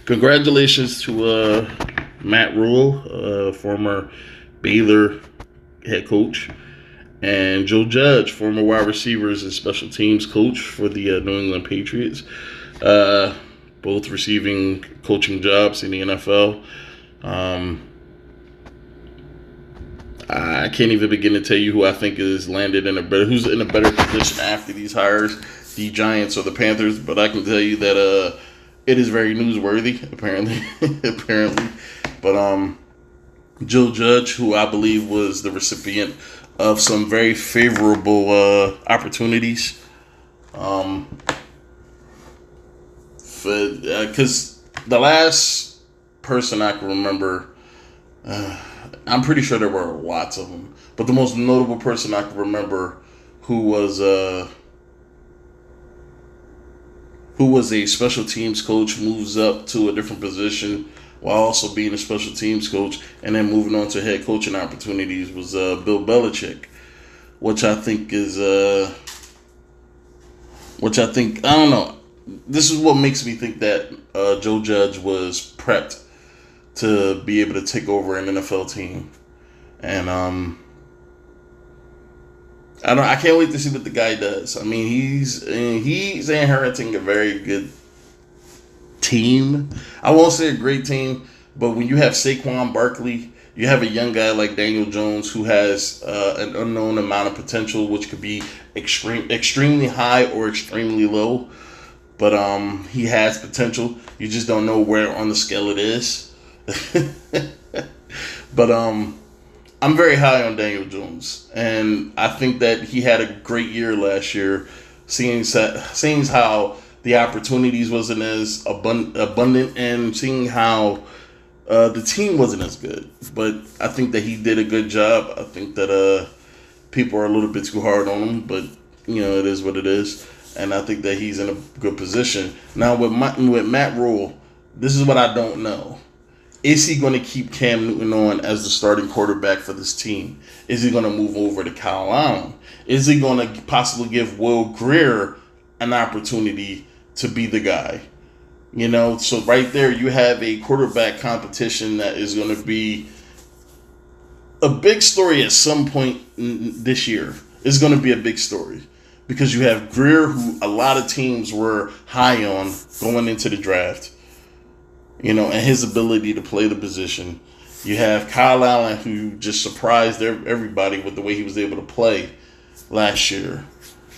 Congratulations to Matt Rhule, former Baylor head coach, and Joe Judge, former wide receivers and special teams coach for the New England Patriots. Uh, Both receiving coaching jobs in the NFL. Um, I can't even begin to tell you who I think who's in a better position after these hires, the Giants or the Panthers. But I can tell you that it is very newsworthy, apparently, apparently. But Joe Judge, who I believe was the recipient of some very favorable opportunities, because the last person I can remember. I'm pretty sure there were lots of them, but the most notable person I can remember who was a special teams coach, moves up to a different position while also being a special teams coach, and then moving on to head coaching opportunities was Bill Belichick, which I think I don't know. This is what makes me think that Joe Judge was prepped to be able to take over an NFL team, and I can't wait to see what the guy does. I mean, he's inheriting a very good team. I won't say a great team, but when you have Saquon Barkley, you have a young guy like Daniel Jones who has an unknown amount of potential, which could be extremely high or extremely low. But he has potential. You just don't know where on the scale it is. But I'm very high on Daniel Jones, and I think that he had a great year last year, seeing how the opportunities wasn't as abundant, and seeing how the team wasn't as good. But I think that he did a good job. I think that people are a little bit too hard on him, but it is what it is, and I think that he's in a good position now with Matt Rhule. This is what I don't know. Is he going to keep Cam Newton on as the starting quarterback for this team? Is he going to move over to Kyle Allen? Is he going to possibly give Will Greer an opportunity to be the guy? So right there you have a quarterback competition that is going to be a big story at some point this year. It's going to be a big story because you have Greer, who a lot of teams were high on going into the draft. And his ability to play the position. You have Kyle Allen, who just surprised everybody with the way he was able to play last year.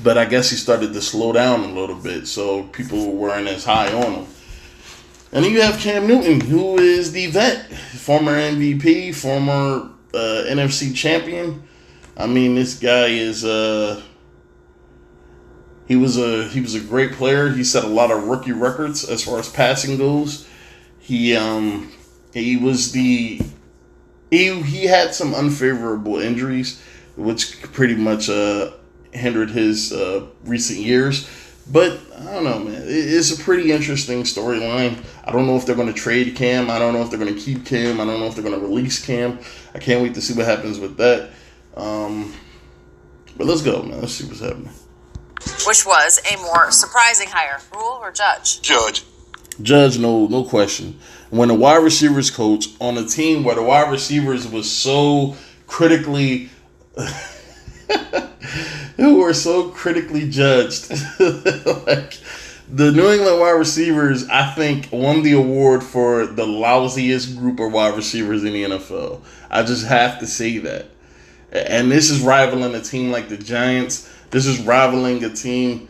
But I guess he started to slow down a little bit, so people weren't as high on him. And then you have Cam Newton, who is the vet, former MVP, former NFC champion. I mean, this guy is he was a great player. He set a lot of rookie records as far as passing goes. He had some unfavorable injuries, which pretty much hindered his recent years. But I don't know, man. It's a pretty interesting storyline. I don't know if they're going to trade Cam. I don't know if they're going to keep Cam. I don't know if they're going to release Cam. I can't wait to see what happens with that. But let's go, man. Let's see what's happening. Which was a more surprising hire, Rhule or Judge? Judge, no question. When the wide receivers coach on a team where the wide receivers was so critically, who were so critically judged, like the New England wide receivers, I think won the award for the lousiest group of wide receivers in the NFL. I just have to say that, and this is rivaling a team like the Giants. This is rivaling a team.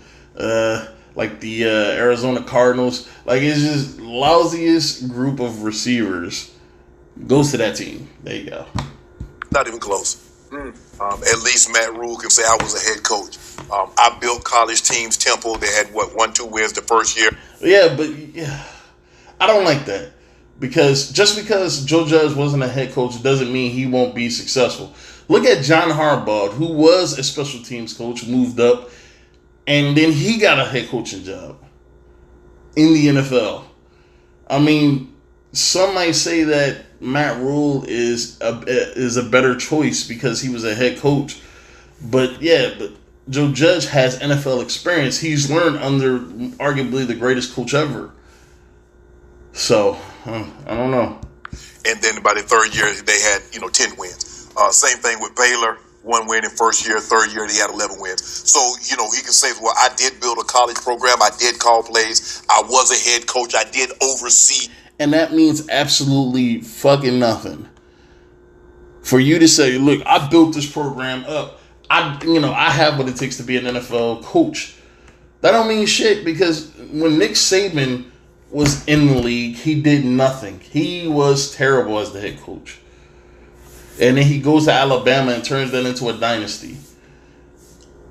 Like the Arizona Cardinals. Like, it's just lousiest group of receivers goes to that team. There you go. Not even close. At least Matt Rhule can say I was a head coach. I built college teams. Temple, they had 1-2 wins the first year. Yeah, but I don't like that. Because just because Joe Judge wasn't a head coach doesn't mean he won't be successful. Look at John Harbaugh, who was a special teams coach, moved up, and then he got a head coaching job in the NFL. I mean, some might say that Matt Rhule is a better choice because he was a head coach. But Joe Judge has NFL experience. He's learned under arguably the greatest coach ever. So I don't know. And then by the third year, they had 10 wins. Same thing with Baylor. 1 win in first year, third year they had 11 wins. So he can say, well, I did build a college program, I did call plays, I was a head coach, I did oversee. And that means absolutely fucking nothing. For you to say, look, I built this program up. I have what it takes to be an NFL coach. That don't mean shit, because when Nick Saban was in the league, he did nothing. He was terrible as the head coach. And then he goes to Alabama and turns that into a dynasty.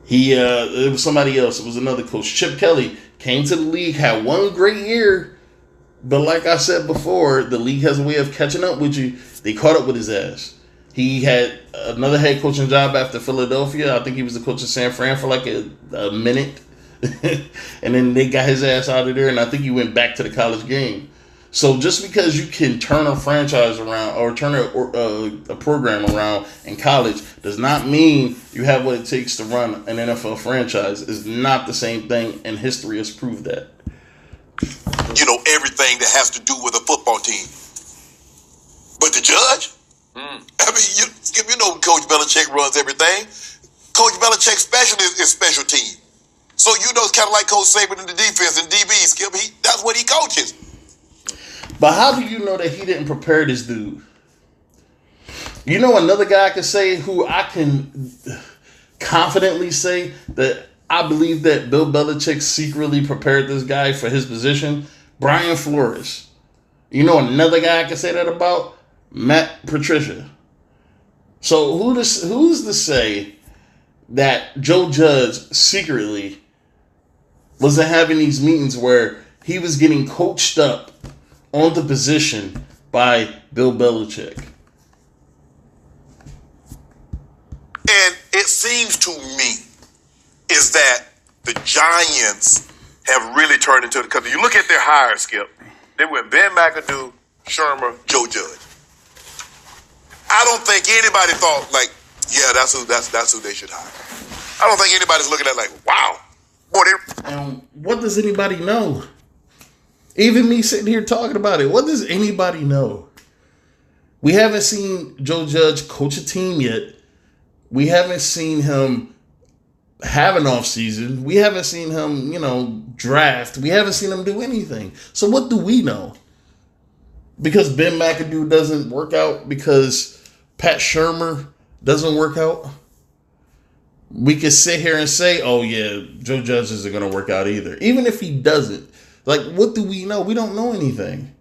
It was somebody else. It was another coach. Chip Kelly came to the league, had one great year. But like I said before, the league has a way of catching up with you. They caught up with his ass. He had another head coaching job after Philadelphia. I think he was the coach of San Fran for like a minute. And then they got his ass out of there, and I think he went back to the college game. So just because you can turn a franchise around or turn a program around in college does not mean you have what it takes to run an NFL franchise. It's not the same thing, and history has proved that. Everything that has to do with a football team. But the judge? I mean, Coach Belichick runs everything. Coach Belichick's special is special team. So it's kind of like Coach Saban in the defense and DBs. Skip, that's what he coaches. But how do you know that he didn't prepare this dude? Another guy I can say, who I can confidently say that I believe that Bill Belichick secretly prepared this guy for his position? Brian Flores. Another guy I can say that about? Matt Patricia. So who's to say that Joe Judge secretly wasn't having these meetings where he was getting coached up on the position by Bill Belichick? And it seems to me is that the Giants have really turned into the country. You look at their hires, Skip. They went Ben McAdoo, Shermer, Joe Judge. I don't think anybody thought that's who they should hire. I don't think anybody's looking at wow. Boy, and what does anybody know? Even me sitting here talking about it, what does anybody know? We haven't seen Joe Judge coach a team yet. We haven't seen him have an offseason. We haven't seen him, draft. We haven't seen him do anything. So what do we know? Because Ben McAdoo doesn't work out, because Pat Shermer doesn't work out, we could sit here and say, oh yeah, Joe Judge isn't going to work out either. Even if he doesn't. What do we know? We don't know anything.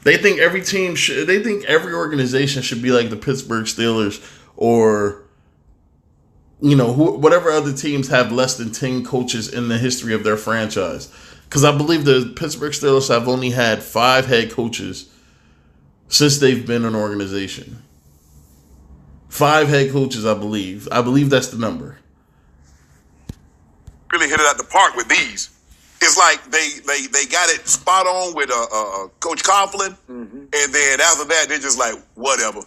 They think every organization should be like the Pittsburgh Steelers or, whatever other teams have less than 10 coaches in the history of their franchise. Because I believe the Pittsburgh Steelers have only had 5 head coaches since they've been an organization. 5 head coaches, I believe. I believe that's the number. Really hit it out the park with these. It's like they got it spot on with Coach Coughlin, and then after that they're just like whatever.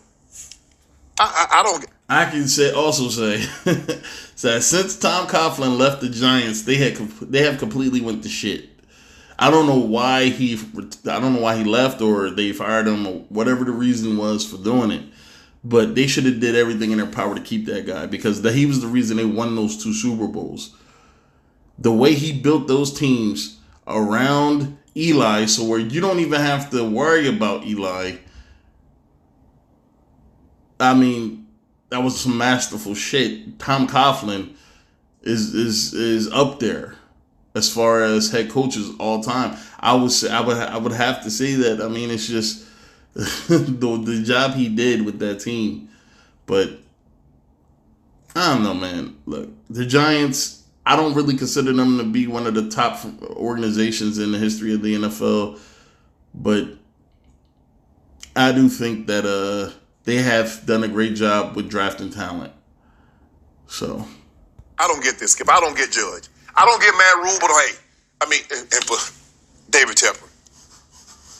I don't. I can also say that since Tom Coughlin left the Giants, they have completely went to shit. I don't know why he left, or they fired him, or whatever the reason was for doing it. But they should have did everything in their power to keep that guy, because he was the reason they won those 2 Super Bowls. The way he built those teams around Eli, so where you don't even have to worry about Eli. I mean, that was some masterful shit. Tom Coughlin is up there as far as head coaches all time. I would have to say that. I mean, it's just the job he did with that team. But I don't know, man. Look, the Giants, I don't really consider them to be one of the top organizations in the history of the NFL, but I do think that they have done a great job with drafting talent. So I don't get this, Skip. I don't get Judge. I don't get Matt Rhule, but hey, I mean, and for David Tepper,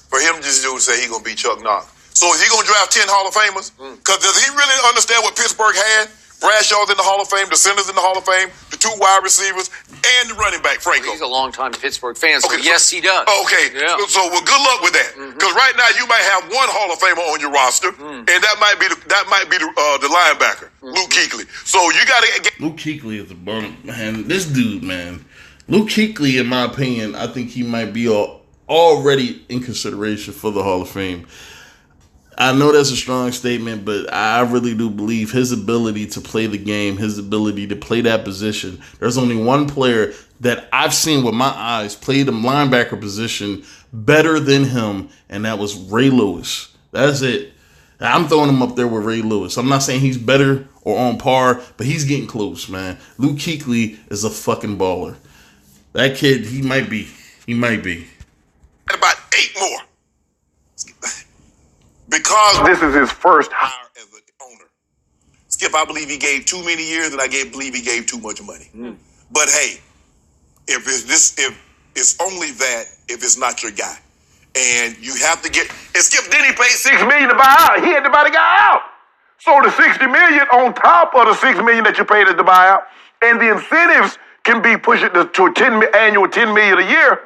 for him just to say he's gonna be Chuck Knox. So is he gonna draft 10 Hall of Famers? Because does he really understand what Pittsburgh had Bradshaw's in the Hall of Fame, the center's in the Hall of Fame, the 2 wide receivers, and the running back, Franco. He's a longtime Pittsburgh fan, so yes, he does. Okay, yeah. So well, good luck with that. Because right now you might have one Hall of Famer on your roster, and that might be the linebacker, Luke Kuechly. So you got to get Luke Kuechly is a bum, man. This dude, man. Luke Kuechly, in my opinion, I think he might be already in consideration for the Hall of Fame. I know that's a strong statement, but I really do believe his ability to play the game, his ability to play that position. There's only one player that I've seen with my eyes play the linebacker position better than him, and that was Ray Lewis. That's it. I'm throwing him up there with Ray Lewis. I'm not saying he's better or on par, but he's getting close, man. Luke Kuechly is a fucking baller. That kid, he might be. about 8 more. Because this is his first hire as an owner. Skip, I believe he gave too many years, and I believe he gave too much money. But hey, if it's only that if it's not your guy, and you have to get. And Skip, then he paid $6 million to buy out. He had to buy the guy out. So the $60 million on top of the $6 million that you paid as the buyout, and the incentives can be pushing to a annual $10 million a year.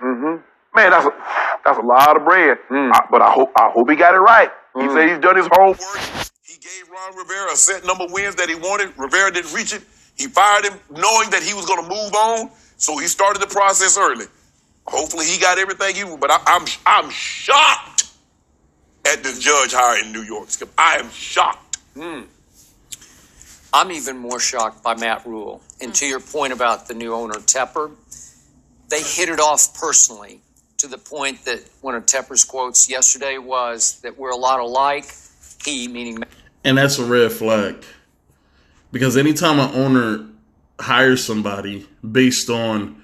Man, that's a lot of bread. But I hope he got it right. He said he's done his homework. He gave Ron Rivera a set number of wins that he wanted. Rivera didn't reach it. He fired him knowing that he was going to move on. So he started the process early. Hopefully he got everything he wanted. But I'm shocked at this judge hire in New York, Skip. I am shocked. I'm even more shocked by Matt Rhule. And to your point about the new owner, Tepper, they hit it off personally, to the point that one of Tepper's quotes yesterday was that we're a lot alike. He, meaning... And that's a red flag. Because anytime an owner hires somebody based on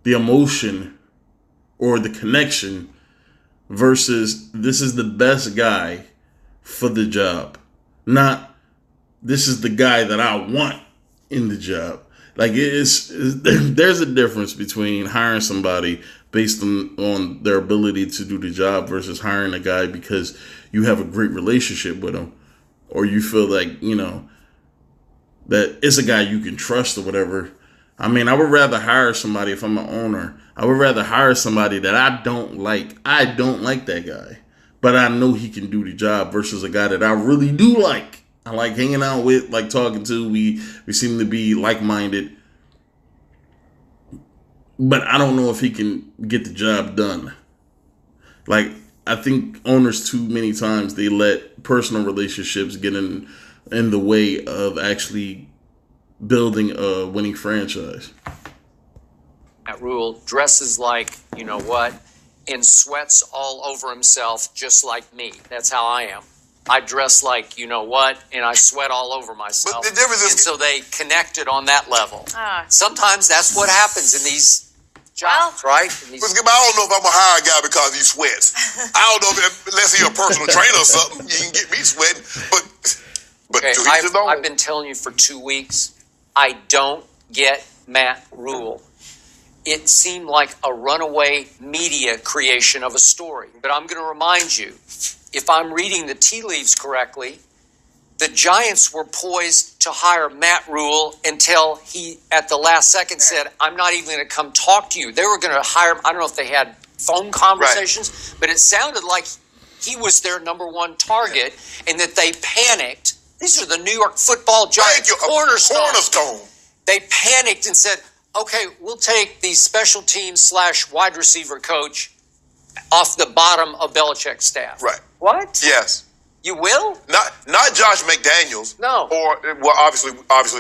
the emotion or the connection versus this is the best guy for the job, not this is the guy that I want in the job. Like there's a difference between hiring somebody based on their ability to do the job versus hiring a guy because you have a great relationship with him or you feel like, that it's a guy you can trust or whatever. I mean, I would rather hire somebody if I'm an owner. I would rather hire somebody that I don't like. I don't like that guy, but I know he can do the job versus a guy that I really do like. I like hanging out with, like talking to. We seem to be like-minded. But I don't know if he can get the job done. Like, I think owners too many times, they let personal relationships get in the way of actually building a winning franchise. Matt Rhule dresses like, you know what, and sweats all over himself just like me. That's how I am. I dress like, you know what, and I sweat all over myself. But the difference is... And so they connected on that level. Sometimes that's what happens in these jobs, right? I don't know if I'm going to hire a guy because he sweats. I don't know if, unless he's a personal trainer or something, you can get me sweating. But okay, I've been telling you for 2 weeks, I don't get Matt Rhule. It seemed like a runaway media creation of a story. But I'm going to remind you, if I'm reading the tea leaves correctly, the Giants were poised to hire Matt Rhule until he, at the last second, said, I'm not even going to come talk to you. They were going to hire him. I don't know if they had phone conversations, but it sounded like he was their number one target and that they panicked. These are the New York Football Giants cornerstone. They panicked and said, okay, we'll take the special teams / wide receiver coach off the bottom of Belichick's staff. Right. What? Yes. You will? Not Josh McDaniels. No. Obviously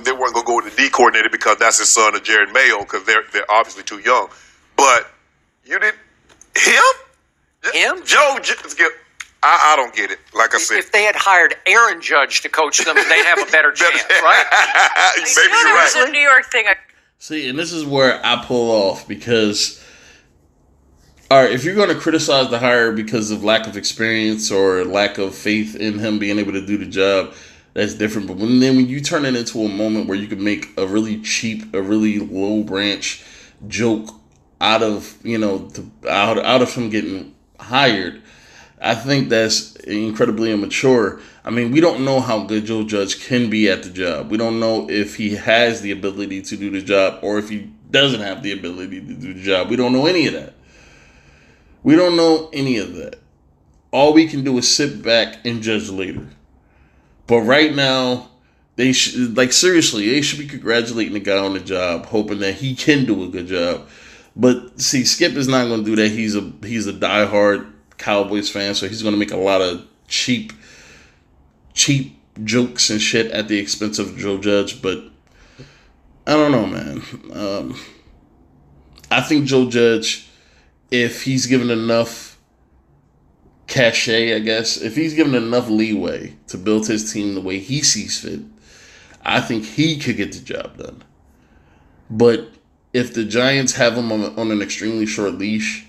they weren't going to go with the D coordinator because that's his son of Jared Mayo because they're obviously too young. But you did him? Joe. I don't get it. Like I said, if they had hired Aaron Judge to coach them, they'd have a better chance, right? Maybe you're right. There's a New York thing. See, and this is where I pull off because, all right, if you're going to criticize the hire because of lack of experience or lack of faith in him being able to do the job, that's different. But when you turn it into a moment where you can make a really cheap, a really low branch joke out of out of him getting hired, I think that's incredibly immature. I mean, we don't know how good Joe Judge can be at the job. We don't know if he has the ability to do the job or if he doesn't have the ability to do the job. We don't know any of that. We don't know any of that. All we can do is sit back and judge later. But right now, they should, like, seriously, they should be congratulating the guy on the job, hoping that he can do a good job. But see, Skip is not going to do that. He's a diehard Cowboys fan, so he's going to make a lot of cheap jokes and shit at the expense of Joe Judge. But I don't know, man. I think Joe Judge, if he's given enough cachet, I guess, if he's given enough leeway to build his team the way he sees fit, I think he could get the job done. But if the Giants have him on an extremely short leash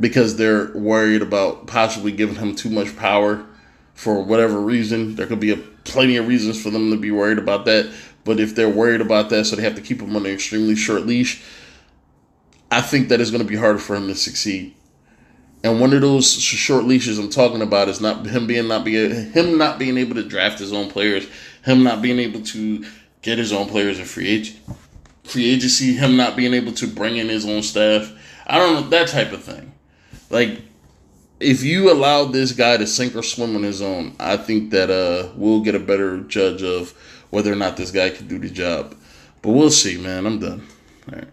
because they're worried about possibly giving him too much power for whatever reason, there could be plenty of reasons for them to be worried about that. But if they're worried about that, so they have to keep him on an extremely short leash, I think that it's going to be harder for him to succeed. And one of those short leashes I'm talking about is not being able to draft his own players, him not being able to get his own players in free agency, him not being able to bring in his own staff. I don't know, that type of thing. Like, if you allow this guy to sink or swim on his own, I think that we'll get a better judge of whether or not this guy can do the job. But we'll see, man. I'm done. All right.